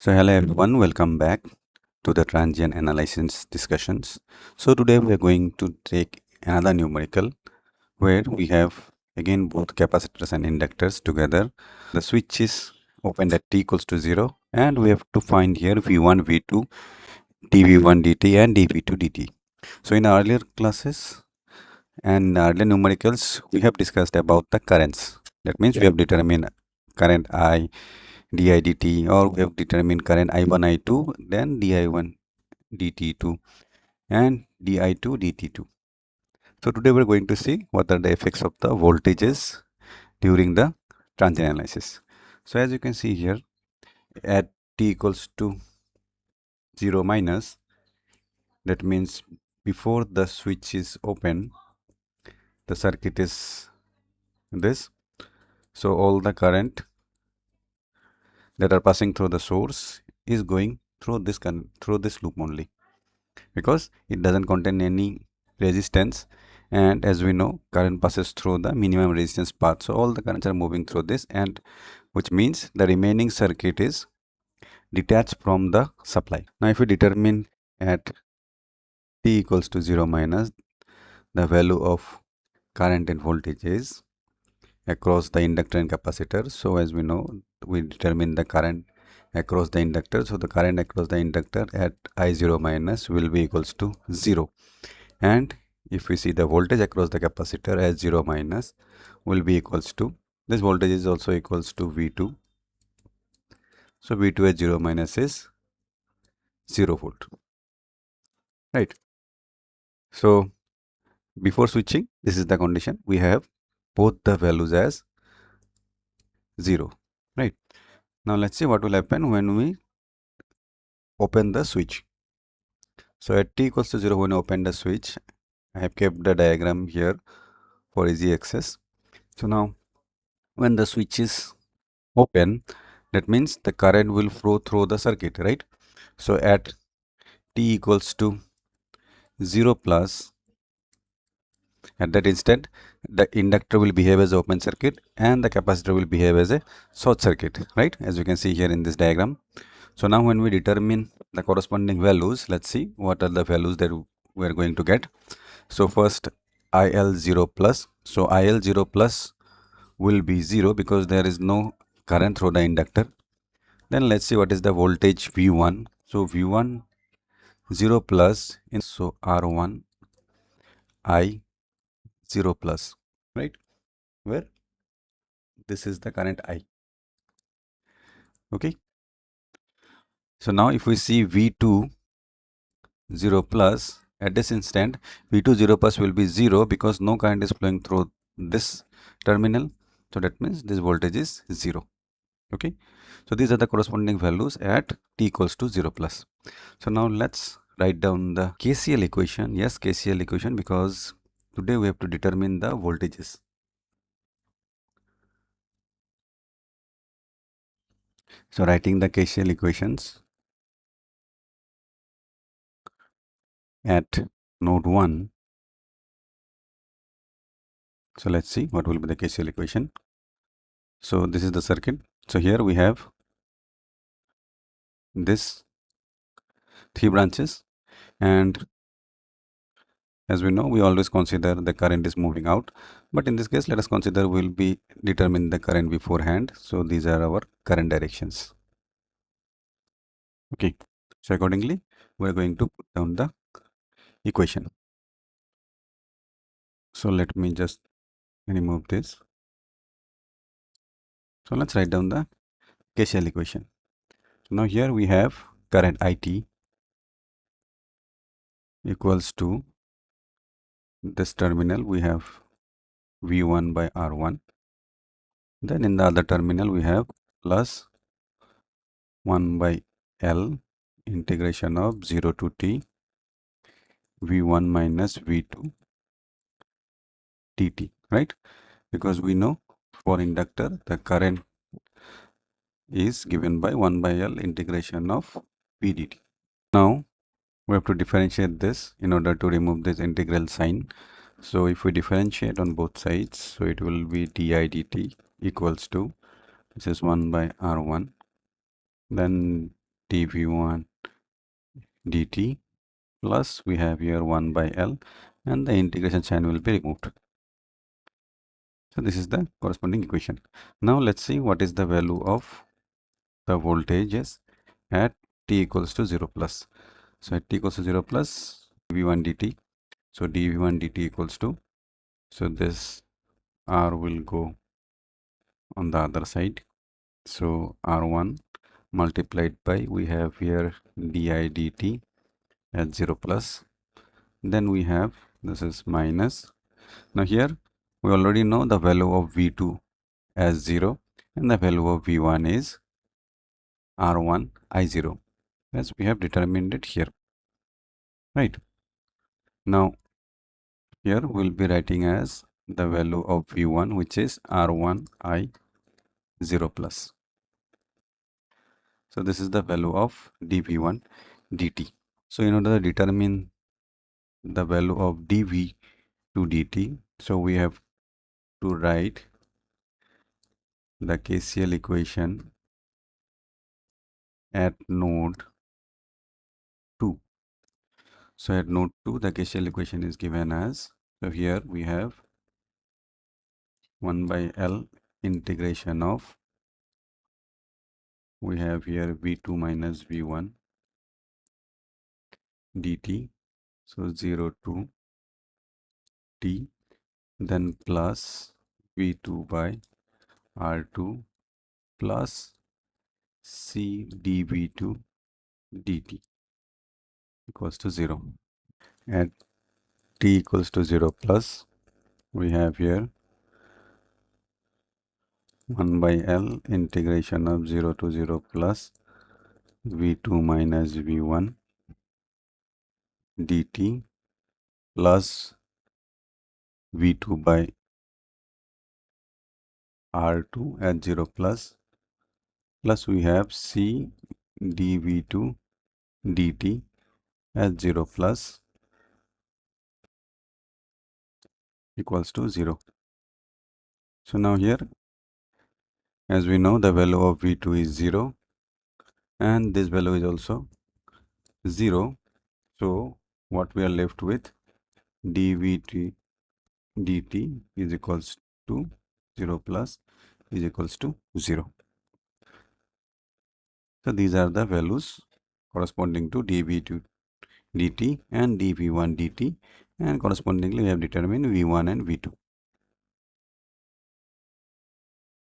So hello everyone, welcome back to the transient analysis discussions. So today we are going to take another numerical where we have again both capacitors and inductors together. The switch is opened at t equals to 0 and we have to find here V1, V2, dV1 dt and dV2 dt. So in earlier classes and earlier numericals we have discussed about the currents. That means we have determined current I di dt, or we have determined current I1 I2, then di1 dt2 and di2 dt2. So today we're going to see what are the effects of the voltages during the transient analysis. So as you can see here, at t equals to 0 minus, that means before the switch is open, the circuit is this. So all the current that are passing through the source is going through this loop only, because it doesn't contain any resistance, and as we know current passes through the minimum resistance path, so all the currents are moving through this, and which means the remaining circuit is detached from the supply. Now if we determine at t equals to 0 minus the value of current and voltage is across the inductor and capacitor, so as we know we determine the current across the inductor, so the current across the inductor at I0 minus will be equals to 0. And if we see the voltage across the capacitor as 0 minus will be equals to, this voltage is also equals to V2. So V2 at 0 minus is 0 volt, right? So before switching, this is the condition. We have both the values as 0, right? Now let's see what will happen when we open the switch. So at t equals to 0, when I open the switch, I have kept the diagram here for easy access. So now when the switch is open, that means the current will flow through the circuit, right? So at t equals to 0 plus, at that instant the inductor will behave as open circuit and the capacitor will behave as a short circuit, right, as you can see here in this diagram. So now when we determine the corresponding values, let's see what are the values that we are going to get. So first IL0 plus, so IL0 plus will be 0 because there is no current through the inductor. Then let's see what is the voltage V1. So V1 0 plus in, so R1 I 0 plus, right, where this is the current I. Okay. So now if we see V2 0 plus, at this instant V2 0 plus will be 0 because no current is flowing through this terminal. So that means this voltage is 0. Okay. So these are the corresponding values at t equals to 0 plus. So now let's write down the KCL equation. Yes, KCL equation, because today we have to determine the voltages. So writing the KCL equations at node 1. So let's see what will be the KCL equation. So this is the circuit. So here we have this 3 branches, and as we know we always consider the current is moving out, but in this case let us consider we'll be determine the current beforehand. So these are our current directions. Okay, so accordingly we're going to put down the equation. So let me just remove this. So let's write down the KCL equation. So now here we have current IT equals to this terminal we have V1 by R1. Then in the other terminal we have plus 1 by L integration of 0 to t V1 minus V2 dt, right? Because we know for inductor the current is given by 1 by L integration of V dt. Now we have to differentiate this in order to remove this integral sign. So if we differentiate on both sides, so it will be di dt equals to, this is 1 by R1, then dv1 dt plus we have here 1 by L, and the integration sign will be removed. So this is the corresponding equation. Now let's see what is the value of the voltages at t equals to 0 plus. So at t equals to 0 plus dv1 dt. So dv1 dt equals to, so this R will go on the other side. So R1 multiplied by, we have here di dt at 0 plus. Then we have, this is minus. Now here we already know the value of V2 as 0 and the value of V1 is R1 I0, as we have determined it here, right? Now here we will be writing as the value of V1, which is R1 I0 plus. So this is the value of dV1 dt. So in order to determine the value of dV2 dt, so we have to write the KCL equation at node 2. So at node 2, the KCL equation is given as, so here we have 1 by L integration of, we have here V2 minus V1 dt, so 0 to t, then plus V2 by R2 plus C dV2 dt equals to 0. At t equals to 0 plus, we have here 1 by L integration of 0 to 0 plus V2 minus V1 dt plus V2 by R2 at 0 plus we have C dV2 dt at 0 plus equals to 0. So now here, as we know, the value of V2 is 0 and this value is also 0. So what we are left with, dVt dt is equals to 0 plus is equals to 0. So these are the values corresponding to dV2 dt and dV1 dt, and correspondingly we have determined V1 and V2.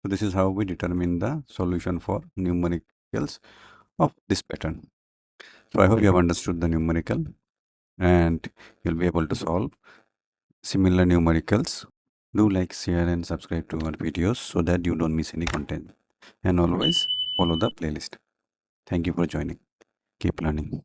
So this is how we determine the solution for numericals of this pattern. So I hope you have understood the numerical and you'll be able to solve similar numericals. Do like, share and subscribe to our videos so that you don't miss any content, and always follow the playlist. Thank you for joining. Keep learning.